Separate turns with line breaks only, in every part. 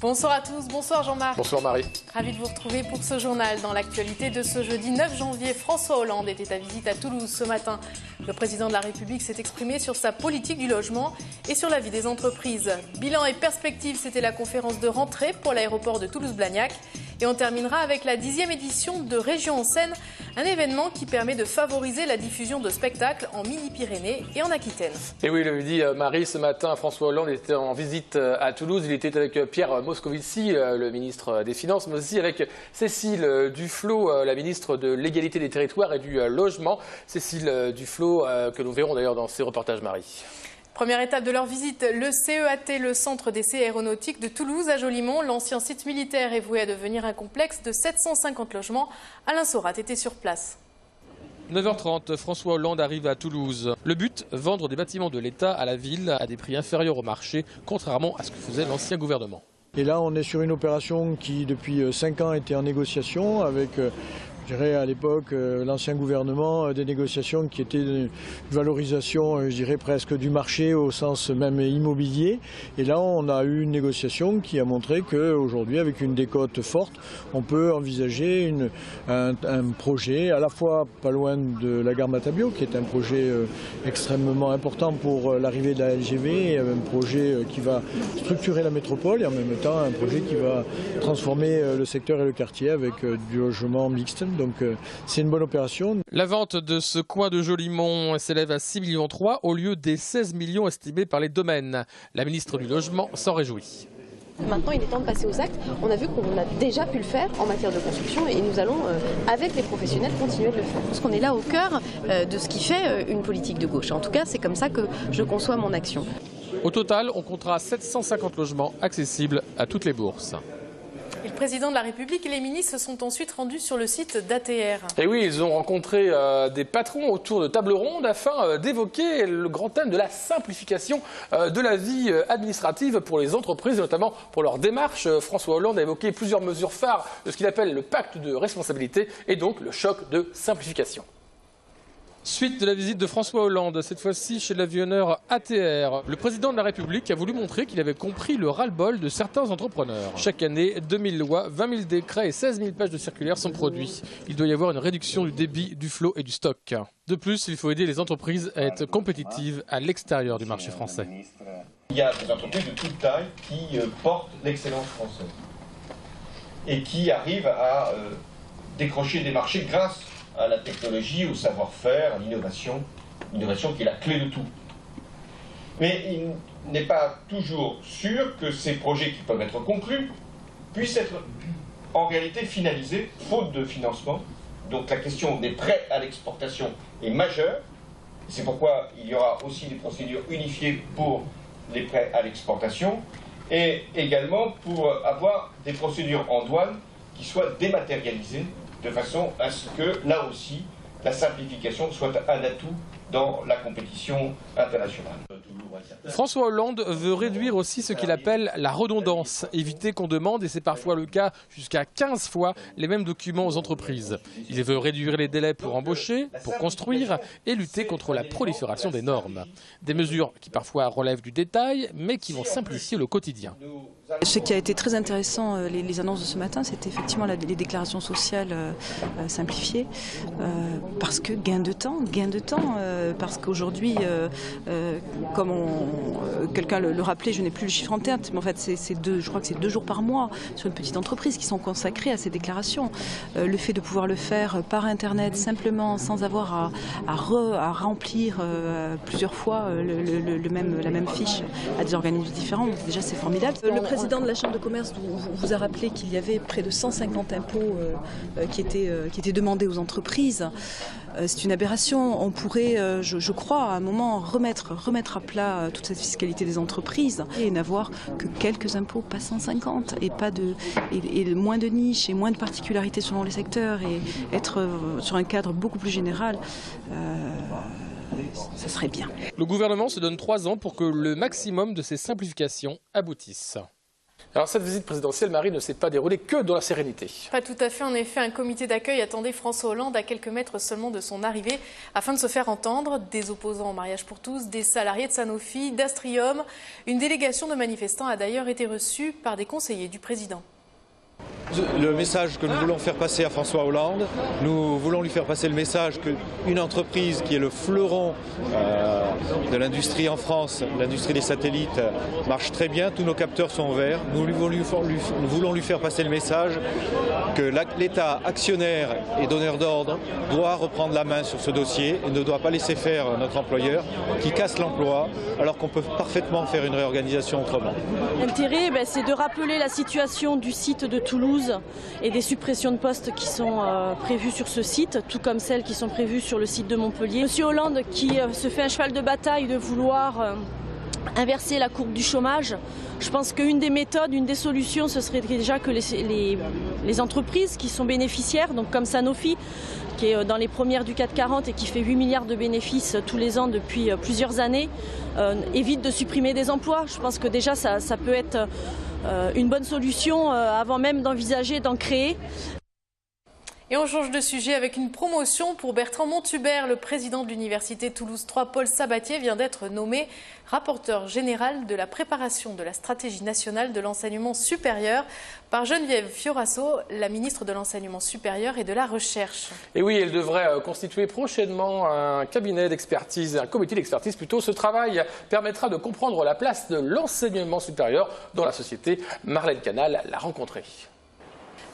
Bonsoir à tous, bonsoir Jean-Marc.
Bonsoir Marie.
Ravi de vous retrouver pour ce journal. Dans l'actualité de ce jeudi 9 janvier, François Hollande était à visite à Toulouse ce matin. Le président de la République s'est exprimé sur sa politique du logement et sur la vie des entreprises. Bilan et perspectives, c'était la conférence de rentrée pour l'aéroport de Toulouse-Blagnac. Et on terminera avec la 10e édition de Région en scène, un événement qui permet de favoriser la diffusion de spectacles en Midi-Pyrénées et en Aquitaine.
Et oui, le dit Marie, ce matin, François Hollande était en visite à Toulouse. Il était avec Pierre Moscovici, le ministre des Finances, mais aussi avec Cécile Duflot, la ministre de l'Égalité des Territoires et du Logement. Cécile Duflot, que nous verrons d'ailleurs dans ces reportages, Marie.
Première étape de leur visite, le CEAT, le centre d'essais aéronautiques de Toulouse à Jolimont. L'ancien site militaire est voué à devenir un complexe de 750 logements. Alain Sorat était sur place.
9h30, François Hollande arrive à Toulouse. Le but, vendre des bâtiments de l'État à la ville à des prix inférieurs au marché, contrairement à ce que faisait l'ancien gouvernement.
Et là, on est sur une opération qui, depuis 5 ans, était en négociation avec, je dirais à l'époque, l'ancien gouvernement, des négociations qui étaient une valorisation, je dirais presque du marché au sens même immobilier. Et là, on a eu une négociation qui a montré qu'aujourd'hui, avec une décote forte, on peut envisager un projet à la fois pas loin de la gare Matabio, qui est un projet extrêmement important pour l'arrivée de la LGV, et un projet qui va structurer la métropole et en même temps un projet qui va transformer le secteur et le quartier avec du logement mixte. Donc c'est une bonne opération.
La vente de ce coin de Jolimont s'élève à 6,3 millions au lieu des 16 millions estimés par les domaines. La ministre du Logement s'en réjouit.
Maintenant, il est temps de passer aux actes. On a vu qu'on a déjà pu le faire en matière de construction et nous allons, avec les professionnels, continuer de le faire. Parce qu'on est là au cœur de ce qui fait une politique de gauche. En tout cas, c'est comme ça que je conçois mon action.
Au total, on comptera 750 logements accessibles à toutes les bourses.
Et le président de la République et les ministres se sont ensuite rendus sur le site d'ATR.
Et oui, ils ont rencontré des patrons autour de tables rondes afin d'évoquer le grand thème de la simplification de la vie administrative pour les entreprises, notamment pour leurs démarches. François Hollande a évoqué plusieurs mesures phares de ce qu'il appelle le pacte de responsabilité et donc le choc de simplification.
Suite de la visite de François Hollande, cette fois-ci chez l'avionneur ATR. Le président de la République a voulu montrer qu'il avait compris le ras-le-bol de certains entrepreneurs. Chaque année, 2000 lois, 20 000 décrets et 16 000 pages de circulaires sont produits. Il doit y avoir une réduction du débit, du flot et du stock. De plus, il faut aider les entreprises à être compétitives à l'extérieur du marché français.
Il y a des entreprises de toute taille qui portent l'excellence française et qui arrivent à décrocher des marchés grâce à la technologie, au savoir-faire, à l'innovation qui est la clé de tout. Mais il n'est pas toujours sûr que ces projets qui peuvent être conclus puissent être en réalité finalisés, faute de financement. Donc la question des prêts à l'exportation est majeure. C'est pourquoi il y aura aussi des procédures unifiées pour les prêts à l'exportation et également pour avoir des procédures en douane qui soient dématérialisées, de façon à ce que, là aussi, la simplification soit un atout dans la compétition internationale.
François Hollande veut réduire aussi ce qu'il appelle la redondance, éviter qu'on demande, et c'est parfois le cas, jusqu'à 15 fois les mêmes documents aux entreprises. Il veut réduire les délais pour embaucher, pour construire et lutter contre la prolifération des normes. Des mesures qui parfois relèvent du détail, mais qui vont simplifier le quotidien.
Ce qui a été très intéressant, les annonces de ce matin, c'était effectivement les déclarations sociales simplifiées, parce que gain de temps, parce qu'aujourd'hui, comme quelqu'un le rappelait, je n'ai plus le chiffre en tête, mais en fait je crois que c'est 2 jours par mois sur une petite entreprise qui sont consacrés à ces déclarations. Le fait de pouvoir le faire par Internet, simplement, sans avoir à remplir plusieurs fois la même fiche à des organismes différents, donc déjà c'est formidable. Le président de la Chambre de commerce vous a rappelé qu'il y avait près de 150 impôts qui étaient demandés aux entreprises. C'est une aberration. On pourrait, je crois, à un moment remettre à plat toute cette fiscalité des entreprises et n'avoir que quelques impôts, pas 150, et moins de niches et moins de particularités selon les secteurs et être sur un cadre beaucoup plus général. Ça serait bien.
Le gouvernement se donne 3 ans pour que le maximum de ces simplifications aboutissent.
Alors cette visite présidentielle, Marie, ne s'est pas déroulée que dans la sérénité.
Pas tout à fait. En effet, un comité d'accueil attendait François Hollande à quelques mètres seulement de son arrivée afin de se faire entendre. Des opposants au mariage pour tous, des salariés de Sanofi, d'Astrium. Une délégation de manifestants a d'ailleurs été reçue par des conseillers du président.
Le message que nous voulons faire passer à François Hollande, nous voulons lui faire passer le message qu'une entreprise qui est le fleuron de l'industrie en France, l'industrie des satellites, marche très bien, tous nos capteurs sont verts. Nous voulons lui faire passer le message que l'État actionnaire et donneur d'ordre doit reprendre la main sur ce dossier et ne doit pas laisser faire notre employeur qui casse l'emploi alors qu'on peut parfaitement faire une réorganisation autrement.
L'intérêt, c'est de rappeler la situation du site de Toulouse et des suppressions de postes qui sont prévues sur ce site, tout comme celles qui sont prévues sur le site de Montpellier. Monsieur Hollande qui se fait un cheval de bataille de vouloir inverser la courbe du chômage. Je pense qu'une des méthodes, une des solutions, ce serait déjà que les entreprises qui sont bénéficiaires, donc comme Sanofi, qui est dans les premières du CAC 40 et qui fait 8 milliards de bénéfices tous les ans depuis plusieurs années, évitent de supprimer des emplois. Je pense que déjà ça peut être une bonne solution avant même d'envisager d'en créer.
Et on change de sujet avec une promotion pour Bertrand Montubert. Le président de l'Université Toulouse 3, Paul Sabatier, vient d'être nommé rapporteur général de la préparation de la stratégie nationale de l'enseignement supérieur par Geneviève Fioraso, la ministre de l'Enseignement supérieur et de la Recherche.
Et oui, elle devrait constituer prochainement un cabinet d'expertise, un comité d'expertise plutôt. Ce travail permettra de comprendre la place de l'enseignement supérieur dans la société. Marlène Canal l'a rencontré.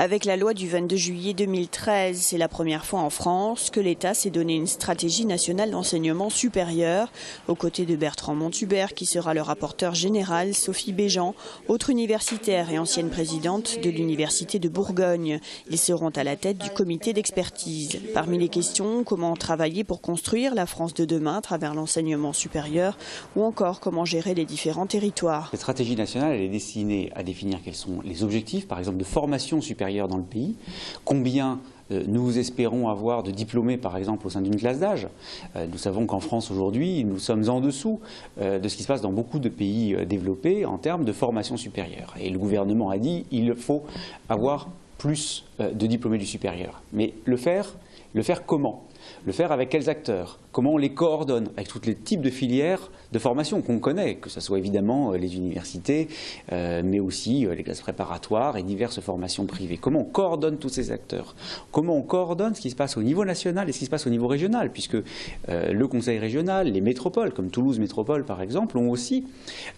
Avec la loi du 22 juillet 2013, c'est la première fois en France que l'État s'est donné une stratégie nationale d'enseignement supérieur. Aux côtés de Bertrand Montubert, qui sera le rapporteur général, Sophie Béjean, autre universitaire et ancienne présidente de l'Université de Bourgogne. Ils seront à la tête du comité d'expertise. Parmi les questions, comment travailler pour construire la France de demain à travers l'enseignement supérieur ou encore comment gérer les différents territoires.
Cette stratégie nationale, elle est destinée à définir quels sont les objectifs, par exemple de formation supérieure dans le pays, combien nous espérons avoir de diplômés par exemple au sein d'une classe d'âge. Nous savons qu'en France aujourd'hui nous sommes en dessous de ce qui se passe dans beaucoup de pays développés en termes de formation supérieure. Et le gouvernement a dit qu'il faut avoir plus de diplômés du supérieur. Mais le faire comment ? Le faire avec quels acteurs? Comment on les coordonne avec tous les types de filières de formation qu'on connaît, que ce soit évidemment les universités, mais aussi les classes préparatoires et diverses formations privées. Comment on coordonne tous ces acteurs? Comment on coordonne ce qui se passe au niveau national et ce qui se passe au niveau régional? Puisque le conseil régional, les métropoles, comme Toulouse Métropole par exemple, ont aussi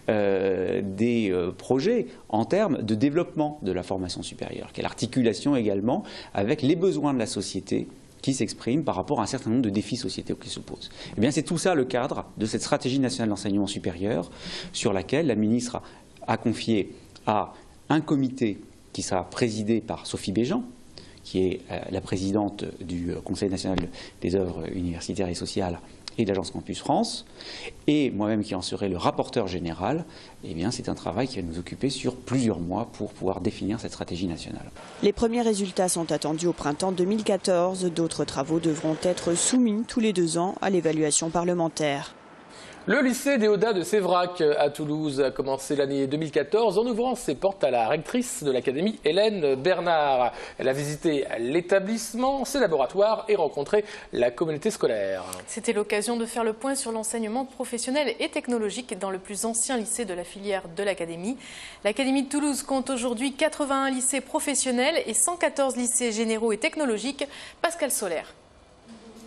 des projets en termes de développement de la formation supérieure, qui est l'articulation également avec les besoins de la société qui s'expriment par rapport à un certain nombre de défis sociétaux qui se posent. Eh bien, c'est tout ça le cadre de cette stratégie nationale d'enseignement supérieur sur laquelle la ministre a confié à un comité qui sera présidé par Sophie Béjean, qui est la présidente du Conseil national des œuvres universitaires et sociales et de l'Agence Campus France, et moi-même qui en serai le rapporteur général. Eh bien, c'est un travail qui va nous occuper sur plusieurs mois pour pouvoir définir cette stratégie nationale.
Les premiers résultats sont attendus au printemps 2014. D'autres travaux devront être soumis tous les 2 ans à l'évaluation parlementaire.
Le lycée Déodat de Sévrac à Toulouse a commencé l'année 2014 en ouvrant ses portes à la rectrice de l'académie, Hélène Bernard. Elle a visité l'établissement, ses laboratoires et rencontré la communauté scolaire.
C'était l'occasion de faire le point sur l'enseignement professionnel et technologique dans le plus ancien lycée de la filière de l'académie. L'académie de Toulouse compte aujourd'hui 81 lycées professionnels et 114 lycées généraux et technologiques. Pascal Solaire.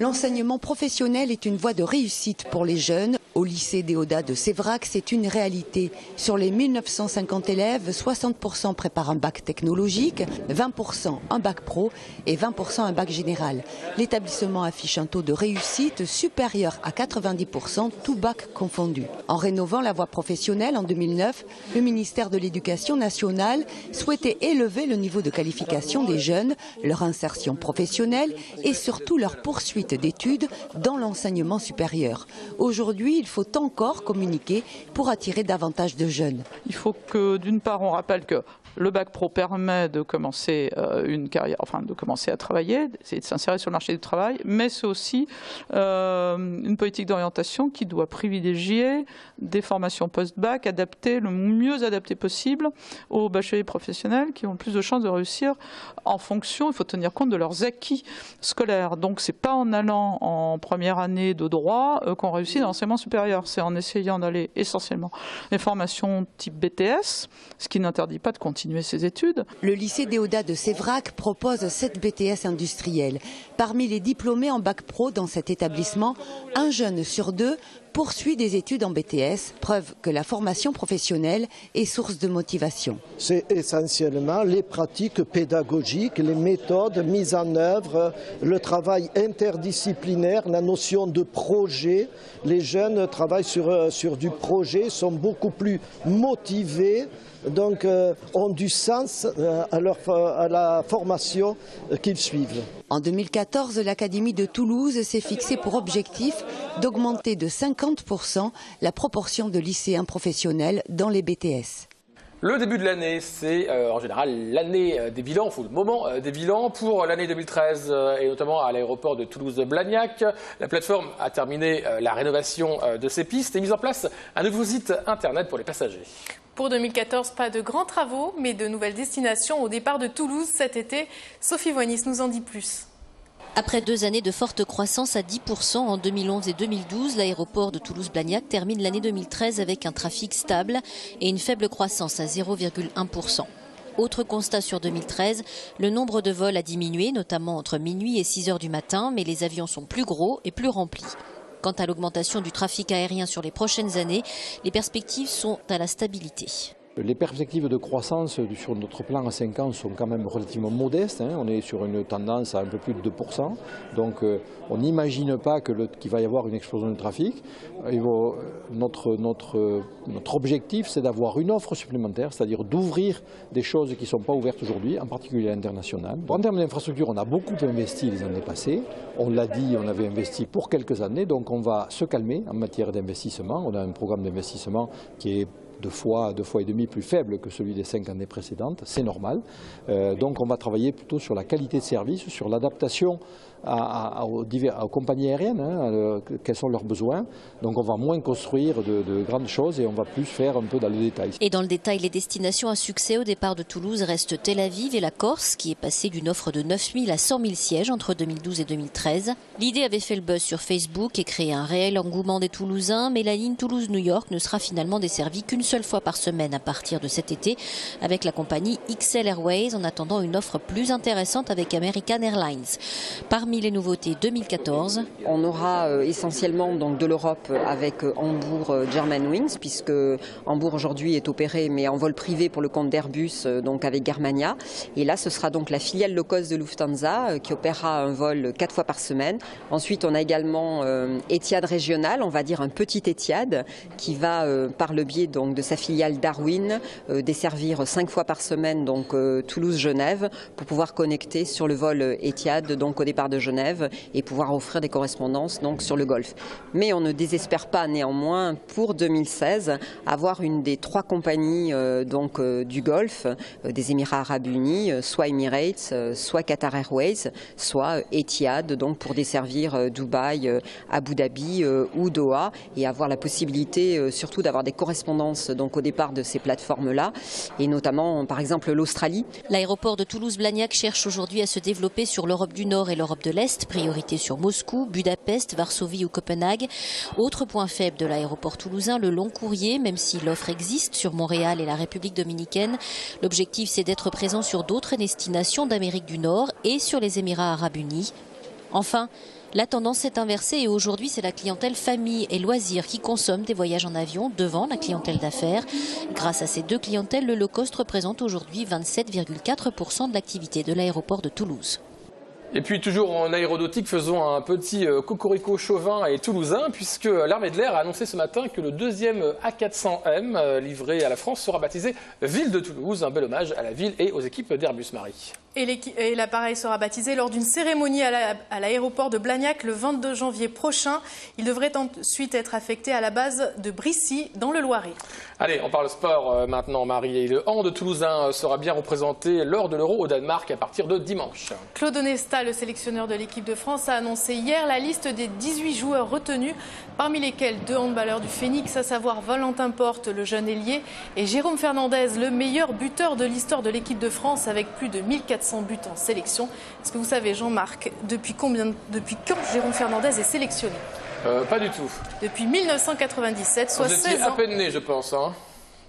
L'enseignement professionnel est une voie de réussite pour les jeunes. Au lycée Déodat de Sévrac, c'est une réalité. Sur les 1950 élèves, 60% préparent un bac technologique, 20% un bac pro et 20% un bac général. L'établissement affiche un taux de réussite supérieur à 90%, tout bac confondu. En rénovant la voie professionnelle en 2009, le ministère de l'Éducation nationale souhaitait élever le niveau de qualification des jeunes, leur insertion professionnelle et surtout leur poursuite d'études dans l'enseignement supérieur. Aujourd'hui, il faut encore communiquer pour attirer davantage de jeunes.
Il faut que, d'une part, on rappelle que le bac pro permet de commencer une carrière, enfin de commencer à travailler, d'essayer de s'insérer sur le marché du travail, mais c'est aussi une politique d'orientation qui doit privilégier des formations post-bac adaptées, le mieux adaptées possible aux bacheliers professionnels qui ont le plus de chances de réussir en fonction, il faut tenir compte de leurs acquis scolaires. Donc c'est pas en allant en première année de droit qu'on réussit dans l'enseignement supérieur, c'est en essayant d'aller essentiellement des formations type BTS, ce qui n'interdit pas de continuer ses études.
Le lycée Déodat de Sévrac propose 7 BTS industriels. Parmi les diplômés en bac pro dans cet établissement, un jeune sur 2 poursuit des études en BTS, preuve que la formation professionnelle est source de motivation.
C'est essentiellement les pratiques pédagogiques, les méthodes mises en œuvre, le travail interdisciplinaire, la notion de projet. Les jeunes travaillent sur du projet, sont beaucoup plus motivés, donc ont du sens à la formation qu'ils suivent.
En 2014, l'Académie de Toulouse s'est fixée pour objectif d'augmenter de 50% la proportion de lycéens professionnels dans les BTS.
Le début de l'année, c'est en général l'année des bilans, ou le moment des bilans pour l'année 2013 et notamment à l'aéroport de Toulouse-Blagnac. La plateforme a terminé la rénovation de ses pistes et mis en place un nouveau site internet pour les passagers.
Pour 2014, pas de grands travaux, mais de nouvelles destinations au départ de Toulouse cet été. Sophie Voinis nous en dit plus.
Après 2 années de forte croissance à 10% en 2011 et 2012, l'aéroport de Toulouse-Blagnac termine l'année 2013 avec un trafic stable et une faible croissance à 0,1%. Autre constat sur 2013, le nombre de vols a diminué, notamment entre minuit et 6 heures du matin, mais les avions sont plus gros et plus remplis. Quant à l'augmentation du trafic aérien sur les prochaines années, les perspectives sont à la stabilité.
Les perspectives de croissance sur notre plan à 5 ans sont quand même relativement modestes. On est sur une tendance à un peu plus de 2%. Donc on n'imagine pas qu'il va y avoir une explosion du trafic. Notre objectif, c'est d'avoir une offre supplémentaire, c'est-à-dire d'ouvrir des choses qui ne sont pas ouvertes aujourd'hui, en particulier à l'international. En termes d'infrastructure, on a beaucoup investi les années passées. On l'a dit, on avait investi pour quelques années. Donc on va se calmer en matière d'investissement. On a un programme d'investissement qui est 2 fois et demi plus faible que celui des 5 années précédentes, c'est normal. Donc on va travailler plutôt sur la qualité de service, sur l'adaptation aux compagnies aériennes, quels sont leurs besoins. Donc on va moins construire de grandes choses et on va plus faire un peu dans le détail.
Et dans le détail, les destinations à succès au départ de Toulouse restent Tel Aviv et la Corse, qui est passée d'une offre de 9 000 à 100 000 sièges entre 2012 et 2013. L'idée avait fait le buzz sur Facebook et créé un réel engouement des Toulousains, mais la ligne Toulouse-New York ne sera finalement desservie qu'une seule fois par semaine à partir de cet été avec la compagnie XL Airways, en attendant une offre plus intéressante avec American Airlines. Parmi les nouveautés 2014,
on aura essentiellement donc de l'Europe avec Hambourg Germanwings, puisque Hambourg aujourd'hui est opéré mais en vol privé pour le compte d'Airbus, donc avec Germania. Et là ce sera donc la filiale low cost de Lufthansa qui opérera un vol 4 fois par semaine. Ensuite on a également Etihad Régional, on va dire un petit Etihad qui va par le biais donc de sa filiale Darwin desservir 5 fois par semaine donc Toulouse-Genève pour pouvoir connecter sur le vol Etihad donc au départ de Genève et pouvoir offrir des correspondances donc sur le Golfe. Mais on ne désespère pas néanmoins pour 2016 avoir une des 3 compagnies donc du Golfe, des Émirats Arabes Unis, soit Emirates, soit Qatar Airways, soit Etihad donc pour desservir Dubaï, Abu Dhabi ou Doha et avoir la possibilité surtout d'avoir des correspondances donc au départ de ces plateformes-là, et notamment par exemple l'Australie.
L'aéroport de Toulouse-Blagnac cherche aujourd'hui à se développer sur l'Europe du Nord et l'Europe de l'Est, priorité sur Moscou, Budapest, Varsovie ou Copenhague. Autre point faible de l'aéroport toulousain, le long courrier, même si l'offre existe sur Montréal et la République dominicaine. L'objectif, c'est d'être présent sur d'autres destinations d'Amérique du Nord et sur les Émirats Arabes Unis. Enfin, la tendance s'est inversée et aujourd'hui, c'est la clientèle famille et loisirs qui consomme des voyages en avion devant la clientèle d'affaires. Grâce à ces 2 clientèles, le low cost représente aujourd'hui 27,4% de l'activité de l'aéroport de Toulouse.
Et puis toujours en aéronautique, faisons un petit cocorico chauvin et toulousain, puisque l'armée de l'air a annoncé ce matin que le 2e A400M livré à la France sera baptisé Ville de Toulouse, un bel hommage à la ville et aux équipes d'Airbus Marie.
Et l'appareil sera baptisé lors d'une cérémonie à l'aéroport de Blagnac le 22 janvier prochain. Il devrait ensuite être affecté à la base de Brissy, dans le Loiret.
Allez, on parle sport maintenant, Marie. Et le hand toulousain sera bien représenté lors de l'Euro au Danemark à partir de dimanche.
Claude Onesta, le sélectionneur de l'équipe de France, a annoncé hier la liste des 18 joueurs retenus, parmi lesquels 2 handballeurs du Phénix, à savoir Valentin Porte, le jeune ailier, et Jérôme Fernandez, le meilleur buteur de l'histoire de l'équipe de France, avec plus de 1400 buts en sélection. Est-ce que vous savez, Jean-Marc, depuis quand Jérôme Fernandez est sélectionné?
Pas du tout.
Depuis 1997, soit 16 ans.
Vous étiez à peine né, je pense. Hein.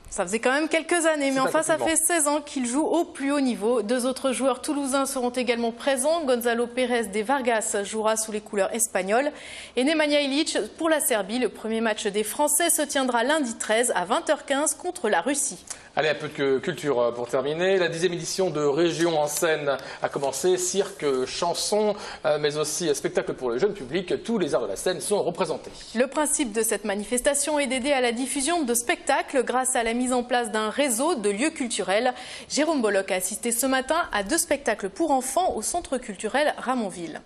Ça faisait quand même quelques années, mais enfin ça fait 16 ans qu'il joue au plus haut niveau. 2 autres joueurs toulousains seront également présents. Gonzalo Pérez de Vargas jouera sous les couleurs espagnoles. Et Nemanja Ilić pour la Serbie. Le premier match des Français se tiendra lundi 13 à 20h15 contre la Russie.
Allez, un peu de culture pour terminer. La 10e édition de Région en scène a commencé. Cirque, chansons, mais aussi spectacle pour le jeune public. Tous les arts de la scène sont représentés.
Le principe de cette manifestation est d'aider à la diffusion de spectacles grâce à la mise en place d'un réseau de lieux culturels. Jérôme Bollock a assisté ce matin à 2 spectacles pour enfants au centre culturel Ramonville.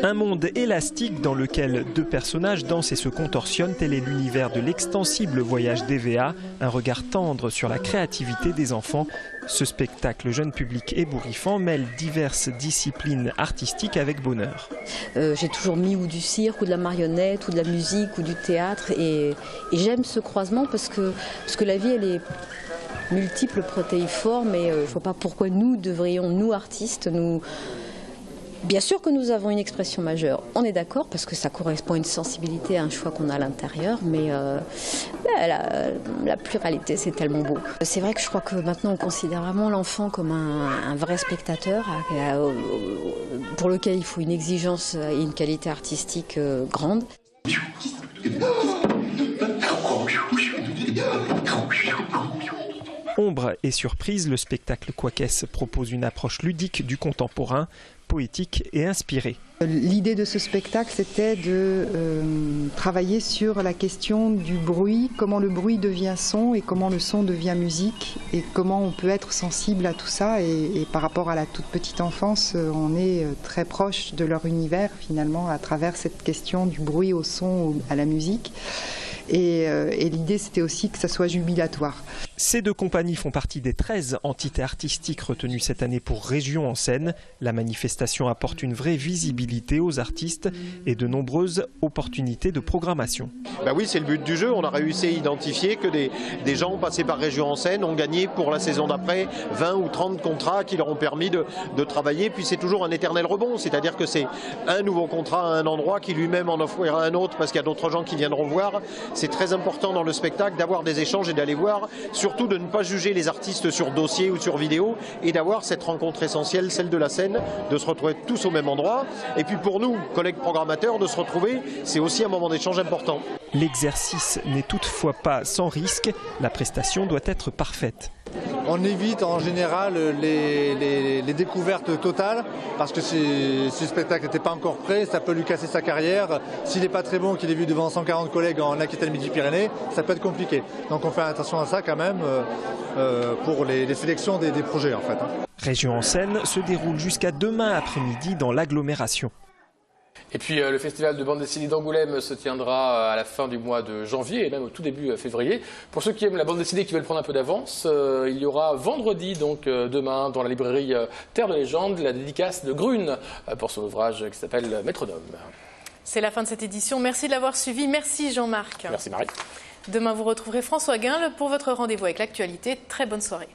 Un monde élastique dans lequel 2 personnages dansent et se contorsionnent, tel est l'univers de l'extensible voyage d'EVA, un regard tendre sur la créativité des enfants. Ce spectacle jeune public ébouriffant mêle diverses disciplines artistiques avec bonheur.
J'ai toujours mis ou du cirque, ou de la marionnette, ou de la musique, ou du théâtre, et j'aime ce croisement parce que la vie, elle est multiple, protéiforme, et je ne vois pas pourquoi nous devrions, nous artistes, Bien sûr que nous avons une expression majeure, on est d'accord, parce que ça correspond à une sensibilité, à un choix qu'on a à l'intérieur, mais la pluralité, c'est tellement beau. C'est vrai que je crois que maintenant on considère vraiment l'enfant comme un vrai spectateur, pour lequel il faut une exigence et une qualité artistique grande.
Ombre et surprise, le spectacle Quackès propose une approche ludique du contemporain, poétique et inspirée.
L'idée de ce spectacle, c'était de travailler sur la question du bruit, comment le bruit devient son et comment le son devient musique et comment on peut être sensible à tout ça. Et par rapport à la toute petite enfance, on est très proche de leur univers finalement à travers cette question du bruit au son, à la musique. Et l'idée, c'était aussi que ça soit jubilatoire.
Ces 2 compagnies font partie des 13 entités artistiques retenues cette année pour Région en scène. La manifestation apporte une vraie visibilité aux artistes et de nombreuses opportunités de programmation.
Ben oui, c'est le but du jeu. On a réussi à identifier que des gens passés par Région en scène ont gagné pour la saison d'après 20 ou 30 contrats qui leur ont permis de travailler. Puis c'est toujours un éternel rebond, c'est-à-dire que c'est un nouveau contrat à un endroit qui lui-même en offrira un autre parce qu'il y a d'autres gens qui viendront voir. C'est très important dans le spectacle d'avoir des échanges et d'aller voir, surtout de ne pas juger les artistes sur dossier ou sur vidéo et d'avoir cette rencontre essentielle, celle de la scène, de se retrouver tous au même endroit. Et puis pour nous, collègues programmateurs, de se retrouver, c'est aussi un moment d'échange important.
L'exercice n'est toutefois pas sans risque, la prestation doit être parfaite.
On évite en général les découvertes totales parce que si le spectacle n'était pas encore prêt, ça peut lui casser sa carrière. S'il n'est pas très bon, qu'il est vu devant 140 collègues en Aquitaine-Midi-Pyrénées, ça peut être compliqué. Donc on fait attention à ça quand même pour les sélections des projets en fait.
Région en scène se déroule jusqu'à demain après-midi dans l'agglomération.
Et puis le festival de bande dessinée d'Angoulême se tiendra à la fin du mois de janvier et même au tout début février. Pour ceux qui aiment la bande dessinée et qui veulent prendre un peu d'avance, il y aura vendredi, donc demain, dans la librairie Terre de Légende, la dédicace de Grune pour son ouvrage qui s'appelle Métronome.
C'est la fin de cette édition. Merci de l'avoir suivi. Merci Jean-Marc.
Merci Marie.
Demain, vous retrouverez François Guin pour votre rendez-vous avec l'actualité. Très bonne soirée.